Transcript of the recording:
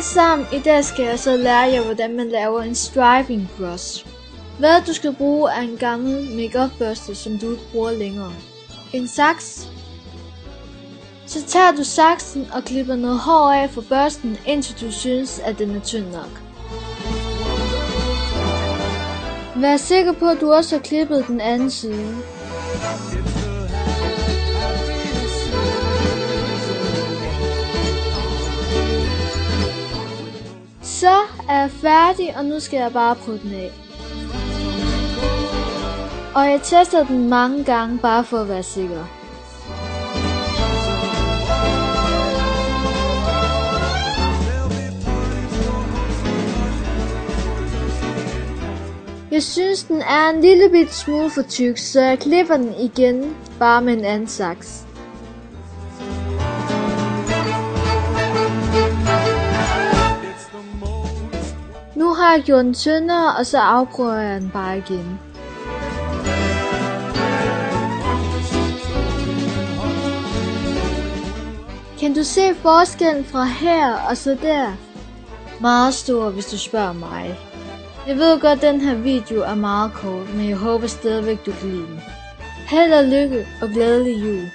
sammen. I dag skal jeg så lære jer, hvordan man laver en striving brush. Hvad du skal bruge er en gammel make-up børste, som du ikke bruger længere. En saks. Så tager du saksen og klipper noget hår af fra børsten, indtil du synes, at den er tynd nok. Vær sikker på, at du også har klippet den anden side. Så er jeg færdig, og nu skal jeg bare prøve den af. Og jeg tester den mange gange, bare for at være sikker. Jeg synes, den er en lille bit smule for tyk, så jeg klipper den igen, bare med en anden saks. Nu har jeg gjort den tyndere, og så afprøver jeg den bare igen. Kan du se forskellen fra her og så der? Meget stor, hvis du spørger mig. Jeg ved godt, at den her video er meget kort, men jeg håber stadigvæk, du kan lide den. Held og lykke og glædelig jul.